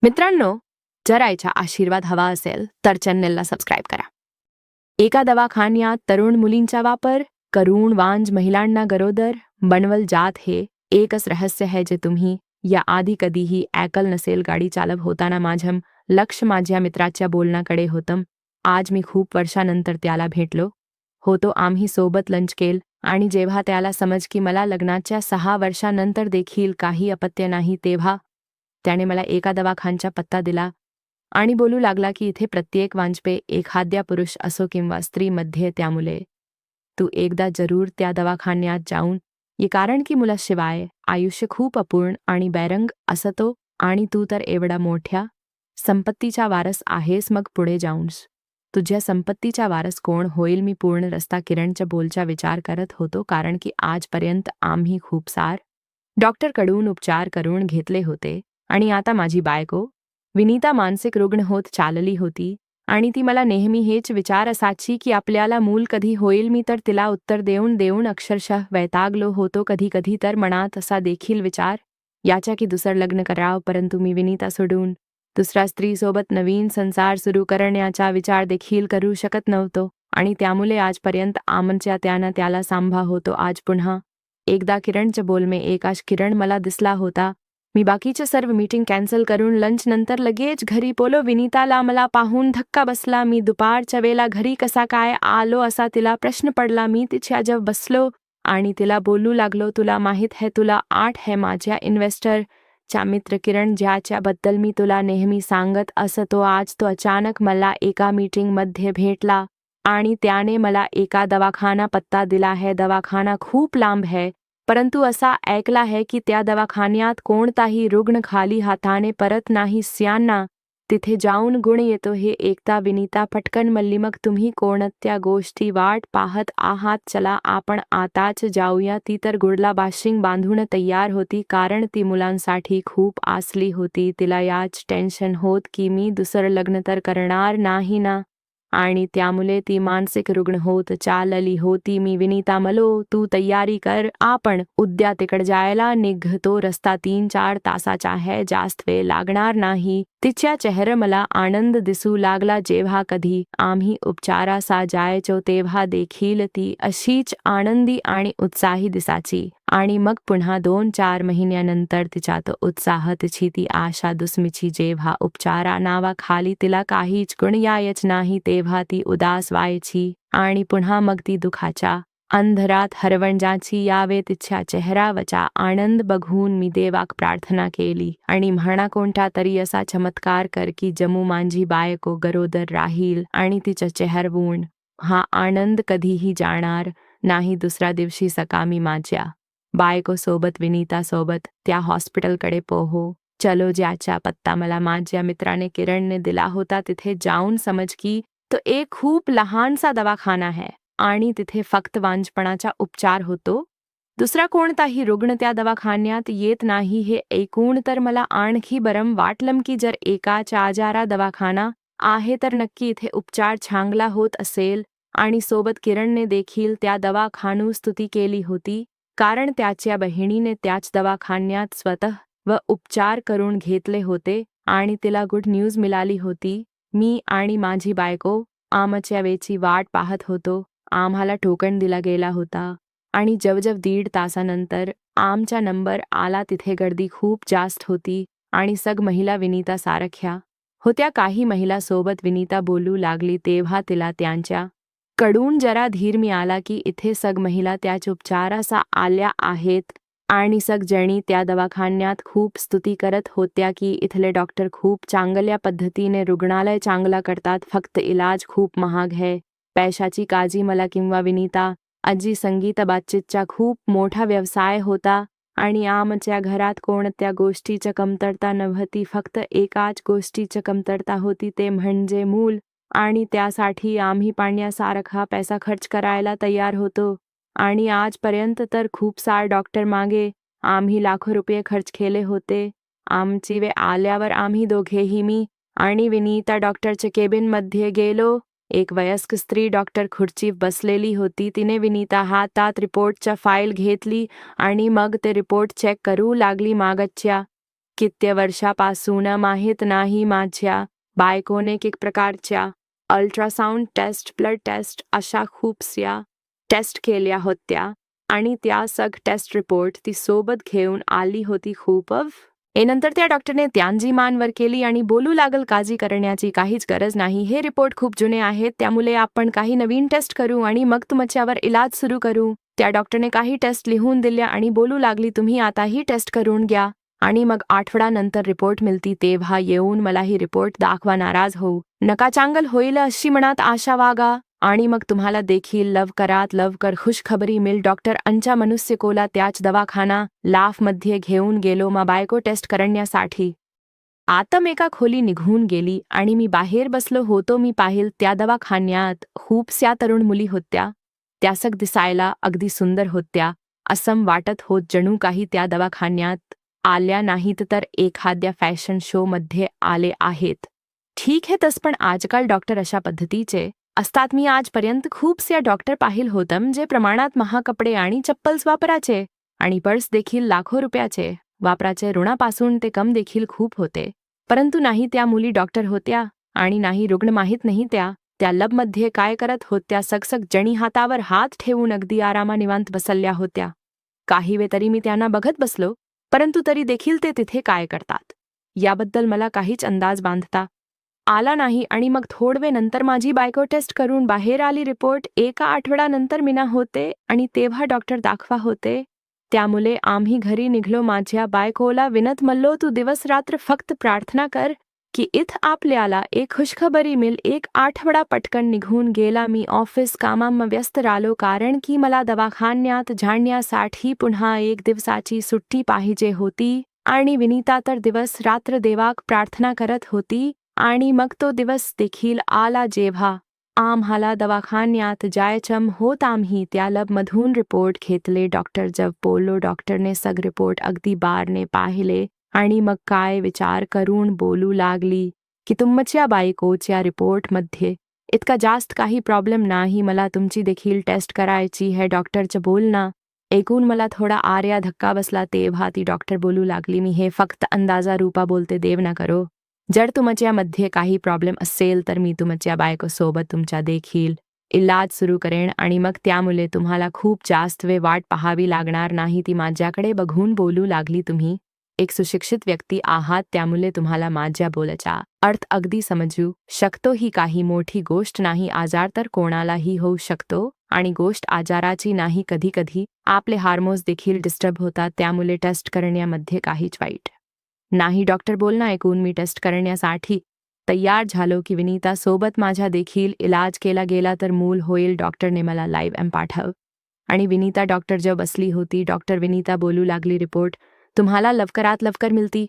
मित्रांनो, जर आईचा आशीर्वाद हवा असेल तर चॅनेलला सबस्क्राईब करा. एका दवाखान्यात तरुण मुलींचा वापर करून वांज महिलांना गरोदर बनवल जात हे एकच रहस्य आहे जे तुम्ही या आधी कधीही ऐकल नसेल. गाडी चालव होताना माझं लक्ष माझ्या मित्राच्या बोलण्याकडे होतं. आज मी खूप वर्षानंतर त्याला भेटलो होतो. आम्ही सोबत लंच केलं आणि जेव्हा त्याला समज की मला लग्नाच्या 6 वर्षानंतर देखील काही अपत्य नाही, तेव्हा त्याने मला एका दवाखान्याचा पत्ता दिला आणि बोलू लागला की इथे प्रत्येक वांजपे एखाद्या पुरुष असो किंवा स्त्रीमध्ये, त्यामुळे तू एकदा जरूर त्या दवाखान्यात जाऊन ये, कारण की मुलाशिवाय आयुष्य खूप अपूर्ण आणि बेरंग असतो आणि तू तर एवढा मोठ्या संपत्तीचा वारस आहेस. मग पुढे जाऊन तुझ्या संपत्तीचा वारस कोण होईल? मी पूर्ण रस्ता किरणच्या बोलचा विचार करत होतो, कारण की आजपर्यंत आम्ही खूप सार डॉक्टरकडून उपचार करून घेतले होते आणि आता माझी बायको विनीता मानसिक रुग्ण होत चालली होती आणि ती मला नेहमी हेच विचार असायची की आपल्याला मूल कधी होईल. मी तर तिला उत्तर देऊन देऊन अक्षरशः वैतागलो होतो. कधी कधी तर मनात असा देखील विचार याच्या की दुसरं लग्न करावं, परंतु मी विनीता सोडून दुसऱ्या स्त्रीसोबत नवीन संसार सुरू करण्याचा विचार देखील करू शकत नव्हतो आणि त्यामुळे आजपर्यंत आमच्या त्यानं त्याला सांभा होतो. आज पुन्हा एकदा किरणच्या बोलमे एकाच किरण मला दिसला होता. मी बाकीच्या सर्व मीटिंग कॅन्सल करून लंच नंतर लगेच घरी पोलो. विनीताला मला पाहून धक्का बसला. मी दुपारच्या वेळेला घरी कसा काय आलो असा तिला प्रश्न पडला. मी तिच्या जवळ बसलो आणि तिला बोलू लागलो, तुला माहीत है, तुला आठ है माझ्या इन्व्हेस्टरचा मित्र किरण, ज्याच्याबद्दल मी तुला नेहमी सांगत असतो. आज तो अचानक मला एका मीटिंगमध्ये भेटला आणि त्याने मला एका दवाखाना पत्ता दिला है. दवाखाना खूप लांब है, परंतु असा ऐकला है की त्या दवाखान्यात कोणताही रुग्ण खाली हाताने परत नाही. स्यांना तिथे जाऊन गुण येतो हे एकता विनीता पटकन म्हणली, मग तुम्ही कोणत्या गोष्टी वाट पाहत आहात? चला आपण आताच जाऊया. ती तर गुडला बाशिंग बांधून तयार होती, कारण ती मुलांसाठी खूप आसली होती. तिला याच टेन्शन होत की मी दुसरं लग्न तर करणार नाही ना, आणि त्यामुळे ती मानसिक रुग्ण होत चालली होती. मी विनीता मलो, तू तयारी कर, आपण उद्या तिकडे जायला निघतो. रस्ता 3-4 तासाचा आहे, जास्त वेळ लागणार नाही. तिच्या चेहरा मला आनंद दिसू लागला. जेव्हा कधी आम्ही उपचारासा जायचो तेव्हा देखील ती अशीच आनंदी आणि उत्साही दिसायची आणि मग पुन्हा 2-4 महिन्यानंतर तिचा तो उत्साह, तिची ती आशा दुसमीची. जेव्हा उपचारा नावाखाली तिला काहीच गुण यायच नाही तेव्हा ती उदास व्हायची आणि पुन्हा मग ती दुःखाच्या अंधारात हरवून जायची. यावे तिच्या चेहऱ्यावरचा आनंद बघून मी देवाक प्रार्थना केली आणि म्हणा, कोणता तरी असा चमत्कार कर की जमू माझी बायको गरोदर राहील आणि तिच्या चेहऱ्यावरून हा आनंद कधीही जाणार नाही. दुसऱ्या दिवशी सकाळी माझ्या बायकोसोबत विनीतासोबत त्या हॉस्पिटलकडे पोहो चलो, ज्याचा पत्ता मला माझ्या मित्राने किरणने दिला होता. तिथे जाऊन समज की तो एक खूप लहानसा दवाखाना आहे आणि तिथे फक्त वांजपणाचा उपचार होतो. दुसरा कोणताही रुग्ण त्या दवाखान्यात येत नाही. हे ऐकून तर मला आणखी बरं वाटलं की जर एकाचा आजारा दवाखाना आहे तर नक्की इथे उपचार चांगला होत असेल. आणि सोबत किरणने देखील त्या दवाखानू स्तुती केली होती, कारण त्याच्या बहिणीने त्याच दवाखान्यात स्वतः व उपचार करून घेतले होते आणि तिला गुड न्यूज मिळाली होती. मी आणि माझी बायको आमच्या वेळची वाट पाहत होतो. आम्हाला टोकन दिला गेला होता आणि जवळजवळ 1.5 तासानंतर आमचा नंबर आला. तिथे गर्दी खूप जास्त होती आणि सग महिला विनीता सारख्या होत्या. काही महिला सोबत विनीता बोलू लागली तेव्हा तिला त्यांच्या कडून जरा धीर मिळाला की इथे सग महिला त्याच उपचारासा आल्या आहेत आणि सगजणी त्या दवाखान्यात खूप स्तुती करत होत्या की इथले डॉक्टर खूप चांगल्या पद्धतीने रुग्णालय चांगला करतात. फक्त इलाज खूप महाग है. पैशाची काळजी मला किंवा विनीता आजी संगीत बाबतीतचा खूप मोठा व्यवसाय होता आणि आमच्या घरात कोणत्या गोष्टीची कमतरता नव्हती. फक्त एकाच गोष्टीची कमतरता होती, ते म्हणजे मूल, आणि त्यासाठी आम्ही पाण्यासारखा पैसा खर्च करायला तयार होतो. आणि आजपर्यंत तर खूप सारे डॉक्टर मागे आम्ही लाखो रुपये खर्च केले होते. आमची वेळ आल्यावर आम्ही दोघेही, मी आणि विनीता, डॉक्टरच्या केबिनमध्ये गेलो. एक वयस्क स्त्री डॉक्टर खुर्चीत बसलेली होती. तिने विनीता हातात रिपोर्टच्या फाईल घेतली आणि मग ते रिपोर्ट चेक करू लागली. मागच्या किती वर्षापासून माहीत नाही माझ्या बायकोने एक प्रकारच्या अल्ट्रासाऊंड टेस्ट, ब्लड टेस्ट अशा खूपशा टेस्ट केल्या होत्या आणि त्या टेस्ट रिपोर्ट ती सोबत घेऊन आली होती खूप. नंतर त्या डॉक्टरने त्यांची मानवर केली आणि बोलू लागल काळजी करण्याची काहीच गरज नाही, हे रिपोर्ट खूप जुने आहेत, त्यामुळे आपण काही नवीन टेस्ट करू आणि मग तुमच्यावर इलाज सुरू करू. त्या डॉक्टरने काही टेस्ट लिहून दिल्या आणि बोलू लागली तुम्ही आता ही टेस्ट करून घ्या आणि मग आठवड्यानंतर रिपोर्ट मिळती तेव्हा येऊन मला ही रिपोर्ट दाखवा, नाराज होऊ नका, चांगल होईल अशी मनात आशा वागा आणि मग तुम्हाला देखील लवकरात लवकर खुशखबरी मिळेल. डॉक्टर अंच्या मनुष्यकोला त्याच दवाखाना लाफमध्ये घेऊन गेलो मा बायको टेस्ट करण्यासाठी. आता मी एका खोली निघून गेली आणि मी बाहेर बसलो होतो. मी पाहिल त्या दवाखान्यात खूपशा तरुण मुली होत्या, त्या दिसायला अगदी सुंदर होत्या. असं वाटत होत जणू काही त्या दवाखान्यात आल्या नाहीत तर एखाद्या फॅशन शो मध्ये आले आहेत. ठीक आहे, तस पण आजकाल डॉक्टर अशा पद्धतीचे असतात. मी आजपर्यंत खूपशा डॉक्टर पाहिल होतं जे प्रमाणात महाग कपडे आणि चप्पल्स वापराचे आणि पर्स देखील लाखो रुपयाचे वापराचे. ऋणापासून ते कम देखील खूप होते, परंतु नाही त्या मुली डॉक्टर होत्या आणि नाही रुग्ण माहीत नाही त्या लबमध्ये काय करत होत्या. सगसग जणी हातावर हात ठेवून अगदी आरामा निवांत बसल्या होत्या. काही वेळ तरी मी त्यांना बघत बसलो, परंतु तरी देखील ते तिथे काय करतात याबद्दल मला काहीच अंदाज बांधता आला नाही. आणि मग थोडवे नंतर माझी बायको टेस्ट करून बाहेर आली. रिपोर्ट एका आठवड्यानंतर मिना होते आणि तेव्हा डॉक्टर दाखवा होते. त्यामुळे आम्ही घरी निघलो. माझ्या बायकोला विनत म्हणलो तू दिवस रात्र फक्त प्रार्थना कर की इथं आपल्याला एक खुशखबरी मिळेल. एक आठवडा पटकन निघून गेला. मी ऑफिस कामाम व्यस्त राहिलो कारण की मला दवाखान्यात जाण्यासाठी पुन्हा एक दिवसाची सुट्टी पाहिजे होती आणि विनीता तर दिवस रात्र देवाक प्रार्थना करत होती. आणि मग तो दिवस देखील आला जेव्हा आम्हाला दवाखान्यात जायचं होत. आम्ही त्या लॅबमधून रिपोर्ट घेतले. डॉक्टर जब बोललो, डॉक्टरने सग रिपोर्ट अगदी बारने पाहिले आणि मग काय विचार करून बोलू लागली की तुमच्या बायकोच्या रिपोर्टमध्ये इतका जास्त काही प्रॉब्लेम नाही, मला तुमची देखील टेस्ट करायची है. डॉक्टरचं बोलणं ऐकून मला थोडा आर्या धक्का बसला. तेव्हा ती डॉक्टर बोलू लागली मी हे फक्त अंदाजा रूपा बोलते, देव ना करो. जर तुमच्यामध्ये काही प्रॉब्लेम असेल तर मी तुमच्या बायकोसोबत तुमच्या देखील इलाज सुरू करेन आणि मग त्यामुळे तुम्हाला खूप जास्त वेळ वाट पाहावी लागणार नाही. ती माझ्याकडे बघून बोलू लागली तुम्ही एक सुशिक्षित व्यक्ती आहात, त्यामुळे तुम्हाला माझ्या बोलाचा अर्थ अगदी समजू शकतो. ही काही मोठी गोष्ट नाही, आजार तर कोणालाही होऊ शकतो आणि गोष्ट आजाराची नाही, कधी कधी आपले हार्मोन्स देखील डिस्टर्ब होतात, त्यामुळे टेस्ट करण्यामध्ये काहीच वाईट नाही. डॉक्टर बोलणं ऐकून मी टेस्ट करण्यासाठी तयार झालो की विनीता सोबत माझ्या देखील इलाज केला गेला तर मूल होईल. डॉक्टरने मला लाईव्ह एम पाठव आणि विनीता डॉक्टर जेव्हा बसली होती, डॉक्टर विनीता बोलू लागली रिपोर्ट तुम्हाला लवकरात लवकर मिळती,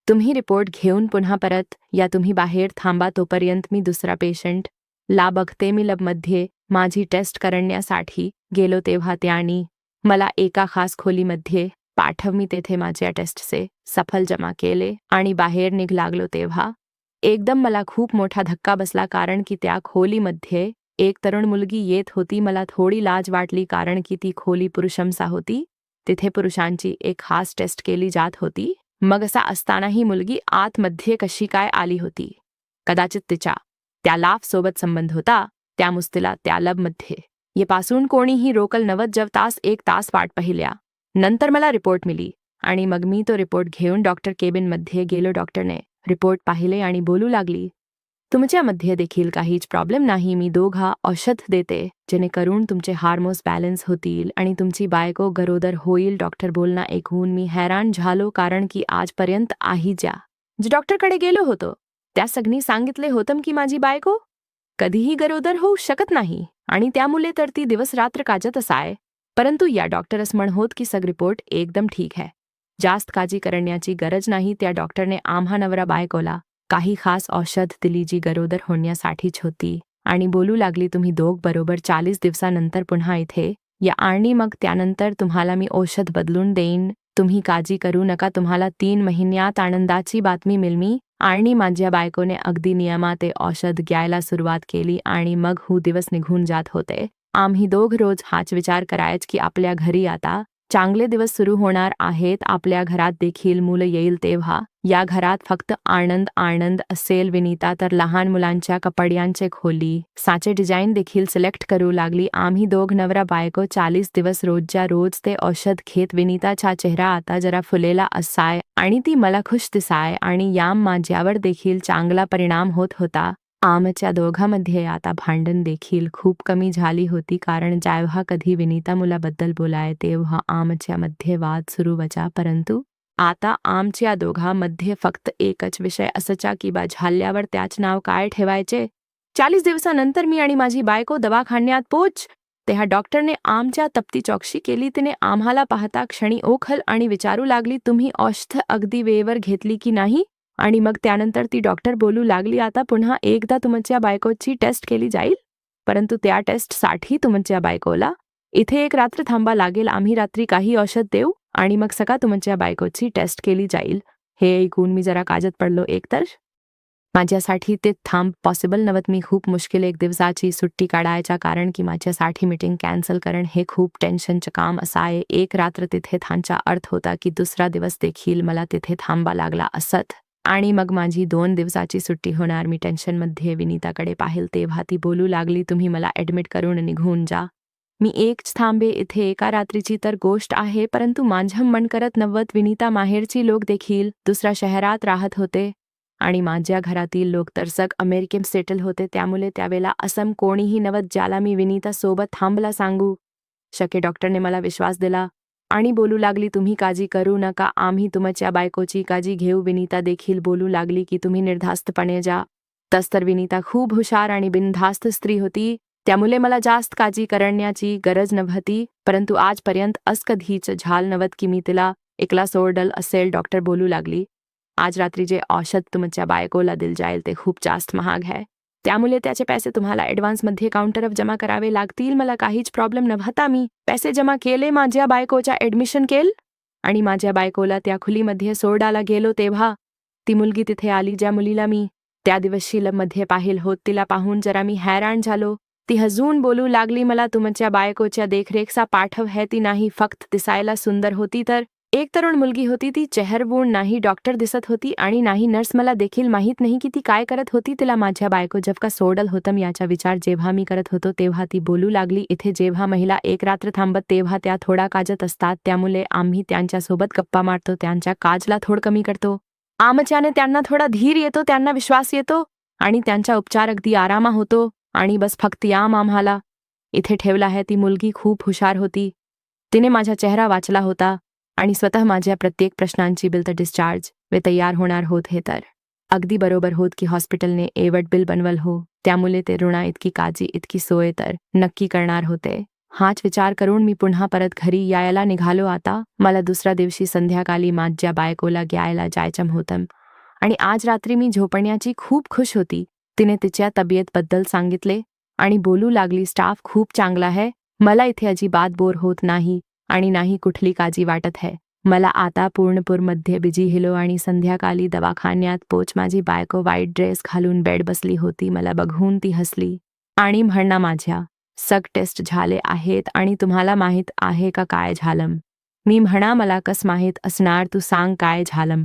तुम्ही रिपोर्ट घेऊन पुन्हा परत या, तुम्ही बाहेर थांबा तोपर्यंत मी दुसरा पेशंट ला बघते. मी लॅबमध्ये माझी टेस्ट करण्यासाठी गेलो तेव्हा त्यांनी मला एका खास खोलीमध्ये पाठव. मी तेथे माझ्या टेस्टचे सफल जमा केले आणि बाहेर निघ लागलो तेव्हा एकदम मला खूप मोठा धक्का बसला कारण की त्या खोलीमध्ये एक तरुण मुलगी येत होती. मला थोडी लाज वाटली कारण की ती खोली पुरुषांचा होती, तिथे पुरुषांची एक खास टेस्ट केली जात होती. मग असा असतानाही मुलगी आतमध्ये कशी काय आली होती? कदाचित तिच्या त्या लाफ सोबत संबंध होता, त्या मुस्तीला त्या लॅबमध्ये येपासून कोणीही रोकल नव्हत. जव तास एक तास वाट पाहिल्या नंतर मला रिपोर्ट मिली आणि मग मी तो रिपोर्ट घेऊन डॉक्टर केबिनमध्ये गेलो. डॉक्टरने रिपोर्ट पाहिले आणि बोलू लागली तुमच्यामध्ये देखील काहीच प्रॉब्लेम नाही, मी दोघा औषध देते जेणेकरून तुमचे हार्मोन्स बॅलन्स होतील आणि तुमची बायको गरोदर होईल. डॉक्टर बोलणं ऐकून मी हैराण झालो कारण की आजपर्यंत जे डॉक्टरकडे गेलो होतो त्या सगळी सांगितले होतं की माझी बायको कधीही गरोदर होऊ शकत नाही आणि त्यामुळे तर ती दिवस रात्र काजत असाय. परंतु या डॉक्टरस म्हण होत की सग रिपोर्ट एकदम ठीक है, जास्त काळजी करण्याची गरज नाही. त्या डॉक्टरने आम्हा नवरा बायकोला काही खास औषध दिली जी गरोदर होण्यासाठीच होती आणि बोलू लागली तुम्ही दोघ बरोबर 40 दिवसानंतर पुन्हा इथे या आणि मग त्यानंतर तुम्हाला मी औषध बदलून देईन, तुम्ही काळजी करू नका, तुम्हाला 3 महिन्यात आनंदाची बातमी मिळमी. आणि माझ्या बायकोने अगदी नियमात ते औषध घ्यायला सुरुवात केली आणि मग दिवस निघून जात होते. आम्ही दोघ रोज हाच विचार करायच की आपल्या घरी आता चांगले दिवस सुरू होणार आहेत, आपल्या घरात देखील मुलं येईल तेव्हा या घरात फक्त आनंद आनंद असेल. विनीता तर लहान मुलांच्या कपड्यांचे खोली साचे डिझाईन देखील सिलेक्ट करू लागली. आम्ही दोघ नवरा बायको 40 दिवस रोजच्या रोज ते औषध घेत. विनीताचा चेहरा आता जरा फुलेला असाय आणि ती मला खुश दिसाय आणि या माझ्यावर देखील चांगला परिणाम होत होता. आमच्या दोघांमध्ये आता भांडण देखील खूप कमी झाली होती, कारण जेव्हा कधी विनीता मुलाबद्दल बोलाय तेव्हा आमच्या मध्ये वाद सुरू व्हायचा. परंतु आता आमच्या दोघांमध्ये फक्त एकच विषय असायचा की बा झाल्यावर त्याच नाव काय ठेवायचे. 40 दिवसानंतर मी आणि माझी बायको दवाखान्यात पोच. तेव्हा डॉक्टरने आमच्या तपती चौकशी केली. तिने आम्हाला पाहता क्षणी ओखल आणि विचारू लागली, तुम्ही औषध अगदी वेळेवर घेतली की नाही. आणि मग त्यानंतर ती डॉक्टर बोलू लागली, आता पुन्हा एकदा तुमच्या बायकोची टेस्ट केली जाईल, परंतु त्या टेस्टसाठी तुमच्या बायकोला इथे एक रात्र थांबा लागेल. आम्ही रात्री काही औषध देऊ आणि मग सकाळ तुमच्या बायकोची टेस्ट केली जाईल. हे ऐकून मी जरा काजत पडलो. एकतर माझ्यासाठी ते थांब पॉसिबल नव्हत. मी खूप मुश्किल एक दिवसाची सुट्टी काढायच्या, कारण की माझ्यासाठी मीटिंग कॅन्सल करण हे खूप टेन्शनचं काम असाय. एक रात्र तिथे थांबचा अर्थ होता की दुसरा दिवस देखील मला तिथे थांबा लागला असत आणि मग माझी 2 दिवसाची सुट्टी होणार. मी टेन्शनमध्ये विनीताकडे पाहिल तेव्हा ती बोलू लागली, तुम्ही मला ॲडमिट करून निघून जा. मी एकच थांबे इथे, एका रात्रीची तर गोष्ट आहे, परंतु माझं मन करत नव्वत. विनीता माहेरची लोक देखील दुसऱ्या शहरात राहत होते आणि माझ्या घरातील लोक तर सग अमेरिकेत सेटल होते. त्यामुळे त्यावेळेला असं कोणीही नव्हत ज्याला मी विनीता सोबत थांबला सांगू शके. डॉक्टरने मला विश्वास दिला आणि बोलू लागली, तुम्ही काळजी करू नका, आम्ही तुमच्या बायकोची काळजी घेऊ. विनीता देखील बोलू लागली की तुम्ही निर्धास्तपणे जा. तस तर विनीता खूप हुशार आणि बिनधास्त स्त्री होती, त्यामुळे मला जास्त काळजी करण्याची गरज नव्हती. परंतु आजपर्यंत असं कधीच झालं नव्हतं की मी तिला एकला सोडल असेल. डॉक्टर बोलू लागली, आज रात्री जे औषध तुमच्या बायकोला दिल जाईल ते खूप जास्त महाग आहे, त्यामुळे त्याचे पैसे तुम्हाला ॲडव्हान्समध्ये काउंटरवर जमा करावे लागतील. मला काहीच प्रॉब्लेम नव्हता. मी पैसे जमा केले, माझ्या बायकोच्या ॲडमिशन केलं आणि माझ्या बायकोला त्या खोलीमध्ये सोडायला गेलो. तेव्हा ती मुलगी तिथे आली ज्या मुलीला मी त्या दिवशी मध्ये पाहिलं होत. तिला पाहून जरा मी हैराण झालो. ती हजून बोलू लागली, मला तुमच्या बायकोच्या देखरेखचा पाठव है. ती नाही फक्त दिसायला सुंदर होती तर एक तरुण मुलगी होती. ती चेहरवून नाही डॉक्टर दिसत होती आणि नाही नर्स. मला देखील माहीत नाही की ती काय करत होती. तिला माझ्या बायको जबका सोडल होतं याचा विचार जेव्हा मी करत होतो तेव्हा ती बोलू लागली, इथे जेव्हा महिला एक रात्र थांबत तेव्हा त्या थोडा काजत असतात, त्यामुळे आम्ही त्यांच्यासोबत गप्पा मारतो, त्यांच्या काजला थोडं कमी करतो. आमच्याने त्यांना थोडा धीर येतो, त्यांना विश्वास येतो आणि त्यांचा उपचार अगदी आरामा होतो. आणि बस फक्त याम आम्हाला इथे ठेवला आहे. ती मुलगी खूप हुशार होती. तिने माझा चेहरा वाचला होता आणि स्वतः माझ्या प्रत्येक प्रश्नांची बिल तर डिस्चार्ज वे तयार होणार होत. हे तर अगदी बरोबर होत की हॉस्पिटलने एवढं बिल बनवल हो, त्यामुळे ते रुणा इतकी काळजी इतकी सोय तर नक्की करणार होते. हाच विचार करून मी पुन्हा परत घरी यायला निघालो. आता मला दुसऱ्या दिवशी संध्याकाळी माझ्या बायकोला घ्यायला जायचं होतं आणि आज रात्री मी झोपण्याची खूप खुश होती. तिने तिच्या तब्येतबद्दल सांगितले आणि बोलू लागली, स्टाफ खूप चांगला आहे, मला इथे अजिबात बोर होत नाही आणि नाही कुठली काळजी वाटत आहे. मला आता पूर्णपूरमध्ये बिजी हिलो आणि संध्याकाळी दवाखान्यात पोच. माझी बायको व्हाईट ड्रेस घालून बेड बसली होती. मला बघून ती हसली आणि म्हणा, माझ्या सग टेस्ट झाले आहेत आणि तुम्हाला माहीत आहे का काय झालं. मी म्हणा, मला कस माहीत असणार, तू सांग काय झालं.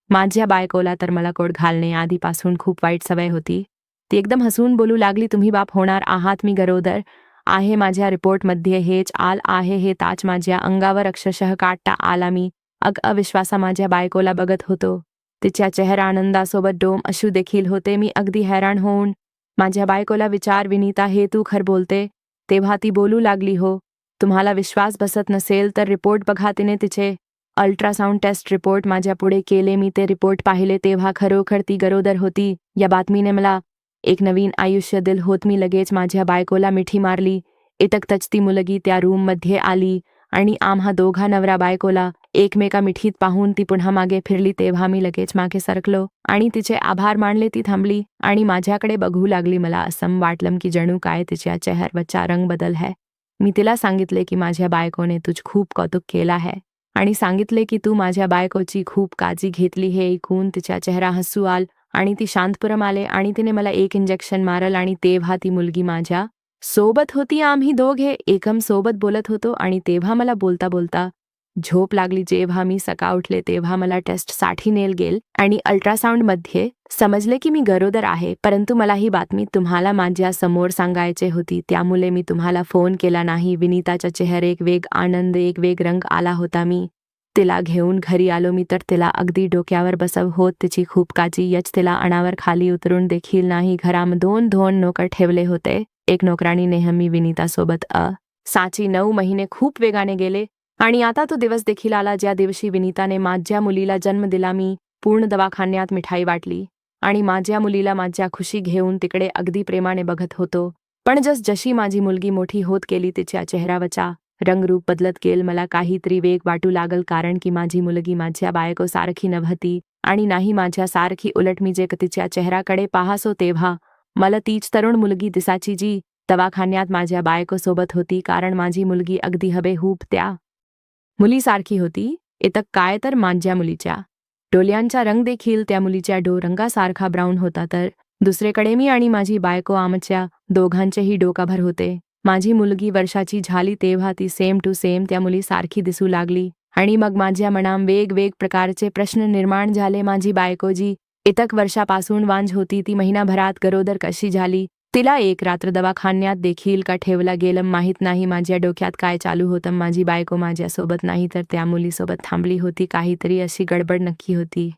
माझ्या बायकोला तर मला कोट घालणे आधीपासून खूप वाईट सवय होती. ती एकदम हसून बोलू लागली, तुम्ही बाप होणार आहात, मी गरोदर आहे, माझ्या रिपोर्टमध्ये हेच आल आहे. हे ताच माझ्या अंगावर अक्षरशः काटा आला. मी अविश्वासा माझ्या बायकोला बघत होतो. तिच्या चेहरा आनंदासोबत डोम अश्रू देखील होते. मी अगदी हैराण होऊन माझ्या बायकोला विचार, विनीता हे तू खरं बोलते. तेव्हा ती बोलू लागली, हो, तुम्हाला विश्वास बसत नसेल तर रिपोर्ट बघा. तिने तिचे अल्ट्रासाऊंड टेस्ट रिपोर्ट माझ्या पुढे केले. मी ते रिपोर्ट पाहिले तेव्हा खरोखर ती गरोदर होती. या बातमीने मला एक नवीन आयुष्य दिल होत. मी लगेच माझ्या बायकोला मिठी मारली. इतकतच ती मुलगी त्या रूममध्ये आली आणि आम्हा दोघा नवरा बायकोला एकमेका मिठीत पाहून ती पुन्हा मागे फिरली. तेव्हा मी लगेच मागे सरकलो आणि तिचे आभार मानले. ती थांबली आणि माझ्याकडे बघू लागली. मला असं वाटलं की जणू काय तिच्या चेहऱ्याचा रंग बदल है. मी तिला सांगितले की माझ्या बायकोने तुझ खूप कौतुक केला है आणि सांगितले की तू माझ्या बायकोची खूप काळजी घेतली. हे ऐकून तिच्या चेहरा हसू आल आणि ती शांतपुरम आले आणि तिने मला एक इंजेक्शन मारल आणि तेव्हा ती मुलगी माझ्या सोबत होती. आम्ही दोघे एकम सोबत बोलत होतो आणि तेव्हा मला बोलता बोलता झोप लागली. जेव्हा मी सकाळ उठले तेव्हा मला टेस्टसाठी नेल गेल आणि अल्ट्रासाऊंडमध्ये समजले की मी गरोदर आहे. परंतु मला ही बातमी तुम्हाला माझ्या समोर सांगायची होती, त्यामुळे मी तुम्हाला फोन केला नाही. विनीताच्या चेहरे एक वेग आनंद, एक वेग रंग आला होता. मी तिला घेऊन घरी आलो. मी तर तिला अगदी डोक्यावर बसव होत. तिची खूप काळजी. तिला अनावर खाली उतरून देखील नाही. घरामध्ये दोन नोकर ठेवले होते. एक नोकराणी नेहमी विनीतासोबत साची 9 महिने खूप वेगाने गेले आणि आता तो दिवस देखील आला ज्या दिवशी विनीताने माझ्या मुलीला जन्म दिला. मी पूर्ण दवाखान्यात मिठाई वाटली आणि माझ्या मुलीला माझ्या खुशी घेऊन तिकडे अगदी प्रेमाने बघत होतो. पण जशी माझी मुलगी मोठी होत गेली तिच्या चेहऱ्यावरचा रंगरूप बदलत गेल. मला काहीतरी वेग वाटू लागल, कारण की माझी मुलगी माझ्या बायकोसारखी नव्हती आणि नाही माझ्यासारखी. उलट मी जे तिच्या चेहऱ्याकडे पाहासो तेव्हा मला तीच तरुण मुलगी दिसायची जी दवाखान्यात माझ्या बायकोसोबत होती, कारण माझी मुलगी अगदी हुबेहूब त्या मुलीसारखी होती. इतक काय तर माझ्या मुलीच्या डोळ्यांचा रंग देखील त्या मुलीच्या रंगासारखा ब्राऊन होता. तर दुसरीकडे मी आणि माझी बायको आमच्या दोघांचेही डोकाभर होते. माझी मुलगी वर्षाची झाली तेव्हा ती सेम टू सेम त्या मुलीसारखी दिसू लागली आणि मग माझ्या मनात वेगवेग प्रकारचे प्रश्न निर्माण झाले. माझी बायको जी इतक वर्षापासून वांज होती ती महिनाभरात गरोदर कशी झाली? तिला एक रात्र दवाखान्यात देखील का ठेवला गेलं माहीत नाही. माझ्या डोक्यात काय चालू होतं? माझी बायको माझ्यासोबत नाही तर त्या मुलीसोबत थांबली होती. काहीतरी अशी गडबड नक्की होती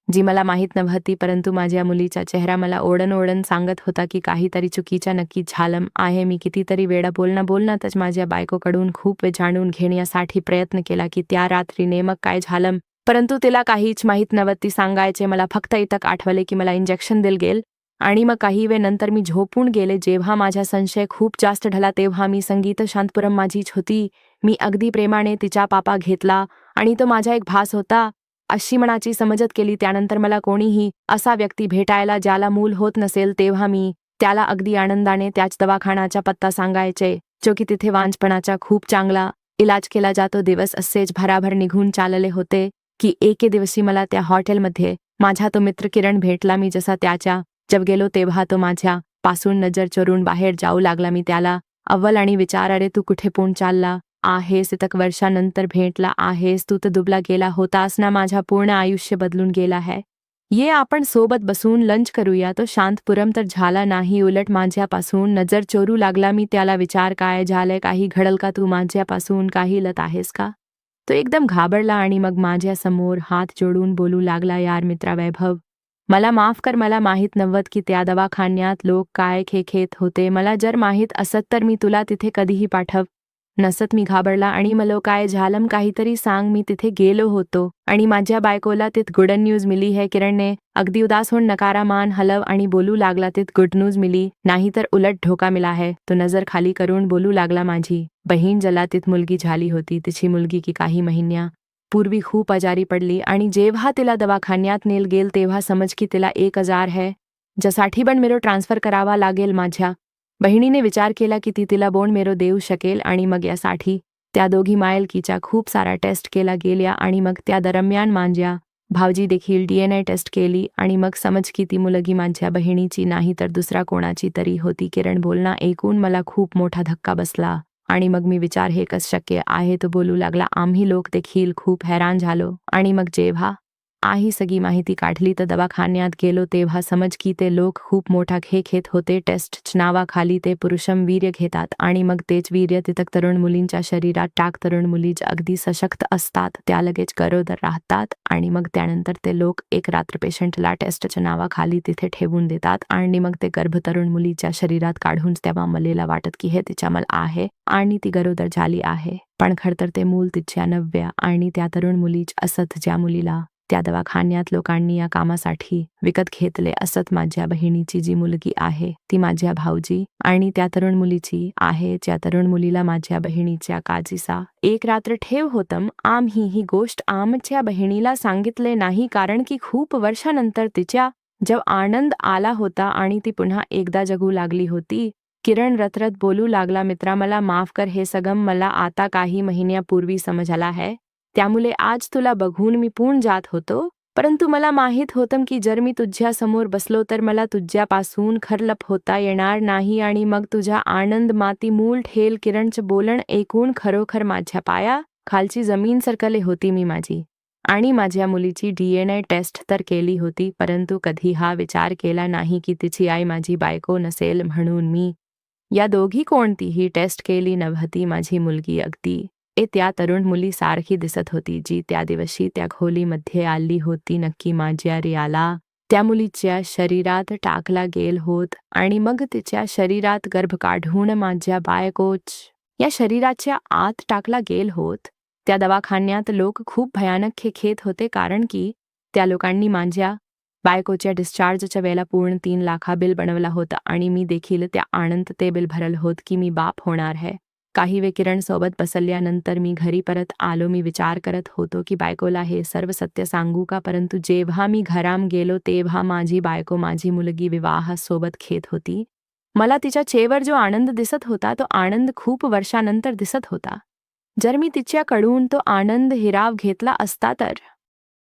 जी मला माहीत नव्हती. परंतु माझ्या मुलीचा चेहरा मला ओढण सांगत होता की काहीतरी चुकीचं नक्की झालं आहे. मी कितीतरी वेळा बोलण्यातच माझ्या बायकोकडून खूप जाणून घेण्यासाठी प्रयत्न केला की त्या रात्री नेमक काय झालं, परंतु तिला काहीच माहीत नव्हती सांगायचे. मला फक्त इतक आठवले की मला इंजेक्शन दिलं गेल आणि मग काही वेळ नंतर मी झोपून गेले. जेव्हा माझा संशय खूप जास्त ढळला तेव्हा मी संगीता शांतपुरम माझीच होती. मी अगदी प्रेमाने तिचा पापा घेतला आणि तो माझा एक भास होता अशी मनाची समजत केली. त्यानंतर मला कोणीही असा व्यक्ती भेटायला ज्याला मूल होत नसेल तेव्हा मी त्याला अगदी आनंदाने त्याच दवाखान्याचा पत्ता सांगायचे जो की तिथे वांजपणाचा खूप चांगला इलाज केला जातो. दिवस असेच भराभर निघून चालले होते की एके दिवशी मला त्या हॉटेलमध्ये माझा तो मित्र किरण भेटला. मी जसा त्याच्या जब गेलो तेव्हा तो माझ्या पासून नजर चोरून बाहेर जाऊ लागला. मी त्याला अव्वल आणि विचार, अरे तू कुठे पोहून चालला आहेस? इतक वर्षानंतर भेटला आहेस तू तर दुबला गेला होतास ना. माझा पूर्ण आयुष्य बदलून गेला है. ये आपण सोबत बसून लंच करूया. तो शांतपुरम तर झाला नाही, उलट माझ्यापासून नजर चोरू लागला. मी त्याला विचार, काय झालंय? काही घडल का? तू माझ्यापासून काही लत आहेस का? तो एकदम घाबरला आणि मग माझ्या समोर हात जोडून बोलू लागला, यार मित्रा वैभव, मला माफ कर. मला माहीत नव्हत की त्या दवाखान्यात लोक काय खेखेत होते. मला जर माहीत असत तर मी तुला तिथे कधीही पाठव नसत. मी घाबरला आणि मला काय झालं काहीतरी सांग. मी तिथे गेलो होतो आणि माझ्या बायकोला तिथ गुड न्यूज मिली है. किरणने अगदी उदास होऊन नकारा मान हलव आणि बोलू लागला, तिथ गुड न्यूज मिली नाही तर उलट धोका मिला है. तो नजर खाली करून बोलू लागला, माझी बहीण जला तिथ मुलगी झाली होती. तिची मुलगी की काही महिन्या पूर्वी खूप आजारी पडली आणि जेव्हा तिला दवाखान्यात नेल गेल तेव्हा समज की तिला 1000 है ज्यासाठी बन मेरो ट्रान्सफर करावा लागेल. माझ्या बहिणीने विचार केला की ती तिला बोन मेरो देऊ शकेल आणि मग यासाठी त्या दोघी मायलकीच्या खूप सारा टेस्ट केला गेल्या आणि मग त्या दरम्यान माझ्या भावजी देखील DNA टेस्ट केली आणि मग समज की ती मुलगी माझ्या बहिणीची नाही तर दुसरा कोणाची तरी होती. किरण बोलणं ऐकून मला खूप मोठा धक्का बसला आणि मग मी विचार, हे कसं शक्य आहे? तो बोलू लागला, आम्ही लोक देखील खूप हैराण झालो आणि मग जेव्हा आही सगळी माहिती काढली तर दवाखान्यात गेलो तेव्हा समज की ते लोक खूप मोठा घेत होते. टेस्ट नावाखाली ते पुरुषम वीर्य घेतात आणि मग तेच वीर्य तितक तरुण मुलींच्या शरीरात टाक. तरुण मुली अगदी सशक्त असतात, त्या लगेच गरोदर राहतात आणि मग त्यानंतर ते लोक एक रात्र पेशंटला टेस्टच्या नावाखाली तिथे ठेवून देतात आणि मग ते गर्भ तरुण मुलीच्या शरीरात काढून तेव्हा मलेला वाटत की हे तिच्या मल आहे आणि ती गरोदर झाली आहे. पण खरतर ते मूल तिच्या नव्या आणि त्या तरुण मुलीच असत ज्या मुलीला त्या दवाखान्यात लोकांनी या कामासाठी विकत घेतले असत. माझ्या बहिणीची जी मुलगी आहे ती माझ्या भाऊजी आणि त्या तरुण मुलीची आहे ज्या तरुण मुलीला माझ्या बहिणीच्या काळजीचा एक रात्र ठेव होतं. आम्ही ही गोष्ट आमच्या बहिणीला सांगितले नाही कारण की खूप वर्षानंतर तिच्या जब आनंद आला होता आणि ती पुन्हा एकदा जगू लागली होती. किरण रतरत बोलू लागला, मित्रा मला माफ कर, हे सगळं मला आता काही महिन्यापूर्वी समजला है. त्यामुळे आज तुला बघून मी पूर्ण जात होतो, परंतु मला माहीत होतं की जर मी तुझ्या समोर बसलो तर मला तुझ्यापासून खरलप होता येणार नाही आणि मग तुझा आनंद माती मूल ठेल. किरणचं बोलणं ऐकून खरोखर माझ्या पाया खालची जमीन सरकले होती मी माझी. आणि माझ्या मुलीची DNA टेस्ट तर केली होती, परंतु कधी हा विचार केला नाही की तिची आई माझी बायको नसेल म्हणून मी. या दोघी कोणतीही टेस्ट केली नव्हती. माझी मुलगी अगदी त्या तरुण मुलीसारखी दिसत होती जी त्या दिवशी त्या खोलीमध्ये आली होती. नक्की माझ्या रियाला त्या मुलीच्या शरीरात टाकला गेल होत आणि मग तिच्या शरीरात गर्भ काढून माझ्या बायकोच या शरीराच्या आत टाकला गेल होत. त्या दवाखान्यात लोक खूप भयानक खेखेत होते, कारण की त्या लोकांनी माझ्या बायकोच्या डिस्चार्जच्या वेळेला पूर्ण 3 लाखा बिल बनवला होता आणि मी देखील त्या आनंद ते बिल भरल होत की मी बाप होणार आहे. काही वेळ किरण सोबत बसल्यानंतर मी घरी परत आलो. मी विचार करत होतो की बायकोला हे सर्व सत्य सांगू का, परंतु जेव्हा मी घराम गेलो तेव्हा माझी बायको माझी मुलगी विवाहासोबत खेत होती. मला तिच्या चेहऱ्यावर जो आनंद दिसत होता तो आनंद खूप वर्षानंतर दिसत होता. जर मी तिच्याकडून तो आनंद हिराव घेतला असता तर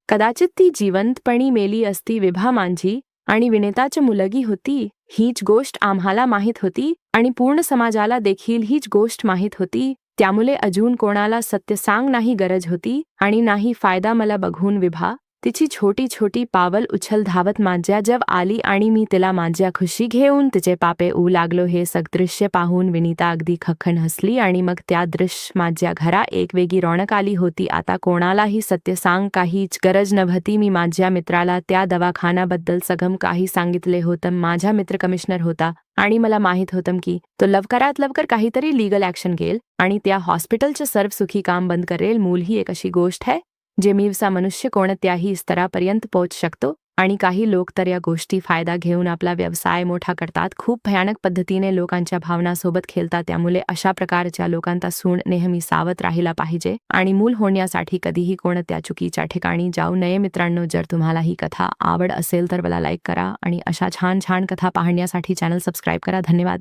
कदाचित ती जिवंतपणी मेली असती. विभा माझी आणि विनेताची मुलगी होती हीच गोष्ट आम्हाला माहीत होती आणि पूर्ण समाजाला देखील हीच गोष्ट माहीत होती. त्यामुळे अजून कोणाला सत्य सांग नाही गरज होती आणि नाही फायदा. मला बघून विभा तिची छोटी छोटी पावल उछल धावत माझ्या जव आली आणि मी तिला माझ्या खुशी घेऊन तिचे पापे लागलो. हे सगदृश्य पाहून विनीता अगदी खखन हसली आणि मग त्या दृश्य माझ्या घरा एक वेगळी रौनक आली होती. आता कोणालाही सत्य सांग काहीच गरज नव्हती. मी माझ्या मित्राला त्या दवाखान्याबद्दल सगळं काही सांगितले होतं. माझा मित्र कमिशनर होता आणि मला माहीत होतं की तो लवकरात लवकर काहीतरी लीगल ॲक्शन घेईल आणि त्या हॉस्पिटलचं सर्वसुखी काम बंद करेल. मूल ही एक अशी गोष्ट आहे जे मीवसा मनुष्य कोणत्याही स्तरापर्यंत पोहोच शकतो आणि काही लोक तर या गोष्टी फायदा घेऊन आपला व्यवसाय मोठा करतात. खूप भयानक पद्धतीने लोकांच्या भावनासोबत खेळतात. त्यामुळे अशा प्रकारच्या लोकांपासून नेहमी सावध राहिला पाहिजे आणि मूल होण्यासाठी कधीही कोणत्या चुकीच्या ठिकाणी जाऊ नये. मित्रांनो, जर तुम्हाला ही कथा आवड असेल तर मला लाईक करा आणि अशा छान छान कथा पाहण्यासाठी चॅनल सबस्क्राईब करा. धन्यवाद.